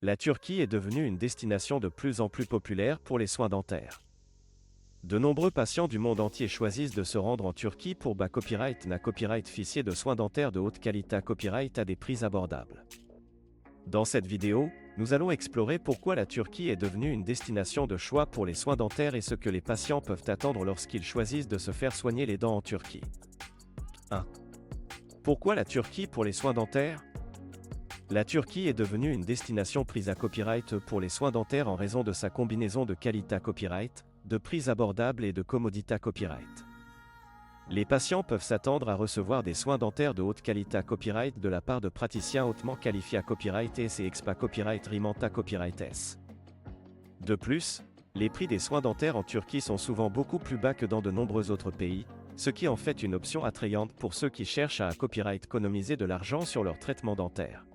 La Turquie est devenue une destination de plus en plus populaire pour les soins dentaires. De nombreux patients du monde entier choisissent de se rendre en Turquie pour copyright na copyright ficier de soins dentaires de haute qualité copyright à des prix abordables. Dans cette vidéo, nous allons explorer pourquoi la Turquie est devenue une destination de choix pour les soins dentaires et ce que les patients peuvent attendre lorsqu'ils choisissent de se faire soigner les dents en Turquie. 1. Pourquoi la Turquie pour les soins dentaires ? La Turquie est devenue une destination prise à copyright pour les soins dentaires en raison de sa combinaison de qualité copyright, de prix abordables et de commodité copyright. Les patients peuvent s'attendre à recevoir des soins dentaires de haute qualité copyright de la part de praticiens hautement qualifiés à copyright S et expa copyright Rimanta copyright S. De plus, les prix des soins dentaires en Turquie sont souvent beaucoup plus bas que dans de nombreux autres pays, ce qui en fait une option attrayante pour ceux qui cherchent à copyright économiser de l'argent sur leur traitement dentaire.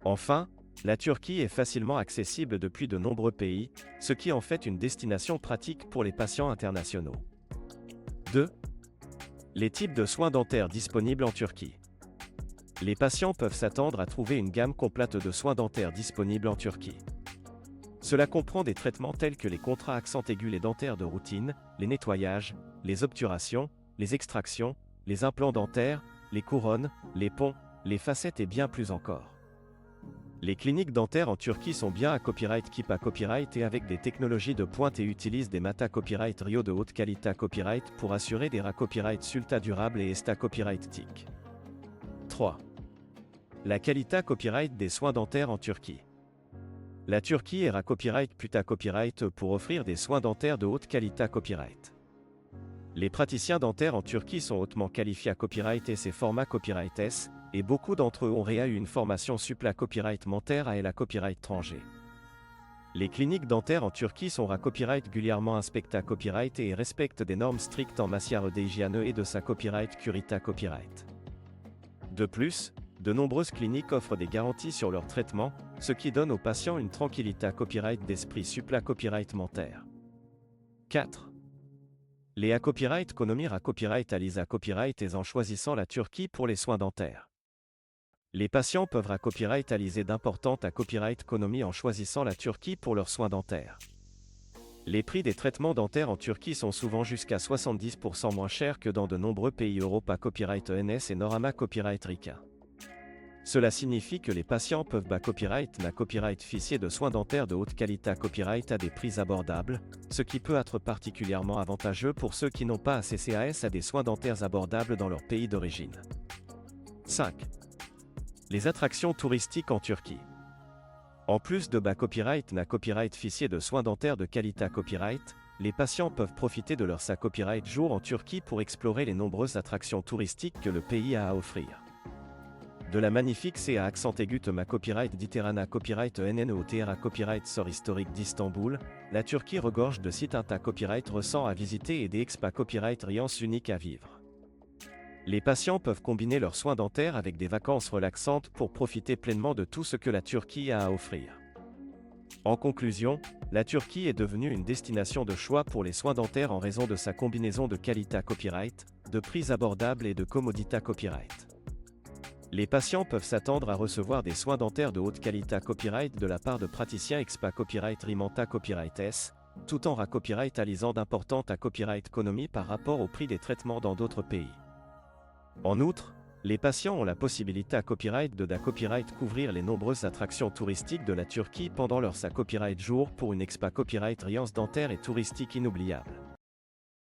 Enfin, la Turquie est facilement accessible depuis de nombreux pays, ce qui en fait une destination pratique pour les patients internationaux. 2. Les types de soins dentaires disponibles en Turquie. Les patients peuvent s'attendre à trouver une gamme complète de soins dentaires disponibles en Turquie. Cela comprend des traitements tels que les contrats accent aigus, les dentaires de routine, les nettoyages, les obturations, les extractions, les implants dentaires, les couronnes, les ponts, les facettes et bien plus encore. Les cliniques dentaires en Turquie sont bien à copyright Kipa copyright et avec des technologies de pointe et utilisent des Mata copyright Rio de haute qualité copyright pour assurer des copyright Sulta durable et Esta copyright TIC. 3. La qualité copyright des soins dentaires en Turquie. La Turquie est copyright Puta copyright pour offrir des soins dentaires de haute qualité copyright. Les praticiens dentaires en Turquie sont hautement qualifiés à copyright S et format copyright S, et beaucoup d'entre eux ont eu une formation suppla copyright mentaire à la copyright étranger. Les cliniques dentaires en Turquie sont copyright régulièrement inspecta copyright et respectent des normes strictes en matière d'hygiène et de sa copyright curita copyright. De plus, de nombreuses cliniques offrent des garanties sur leur traitement, ce qui donne aux patients une tranquillité copyright d'esprit suppla copyright mentaire. 4. Les copyright économie copyright Alisa copyright et en choisissant la Turquie pour les soins dentaires. Les patients peuvent copyright aliser d'importantes copyright économie en choisissant la Turquie pour leurs soins dentaires. Les prix des traitements dentaires en Turquie sont souvent jusqu'à 70% moins chers que dans de nombreux pays Europa copyright ENS et Norama copyright RICA. Cela signifie que les patients peuvent copyright na copyright ficier de soins dentaires de haute qualité copyright à des prix abordables, ce qui peut être particulièrement avantageux pour ceux qui n'ont pas accès à des soins dentaires abordables dans leur pays d'origine. 5. Les attractions touristiques en Turquie. En plus de copyright na copyright ficier de soins dentaires de qualité copyright, les patients peuvent profiter de leur copyright jour en Turquie pour explorer les nombreuses attractions touristiques que le pays a à offrir. De la magnifique à accent aigu ma copyright d'Iterana copyright NNOTRA copyright sort historique d'Istanbul, la Turquie regorge de sites copyright récents à visiter et des expa copyright riance uniques à vivre. Les patients peuvent combiner leurs soins dentaires avec des vacances relaxantes pour profiter pleinement de tout ce que la Turquie a à offrir. En conclusion, la Turquie est devenue une destination de choix pour les soins dentaires en raison de sa combinaison de qualité copyright, de prix abordables et de commodité copyright. Les patients peuvent s'attendre à recevoir des soins dentaires de haute qualité copyright de la part de praticiens expa copyright Rimanta copyright S, tout en copyright alisant d'importantes copyright économie par rapport au prix des traitements dans d'autres pays. En outre, les patients ont la possibilité copyright de copyright couvrir les nombreuses attractions touristiques de la Turquie pendant leur copyright jour pour une expa copyright riance dentaire et touristique inoubliable.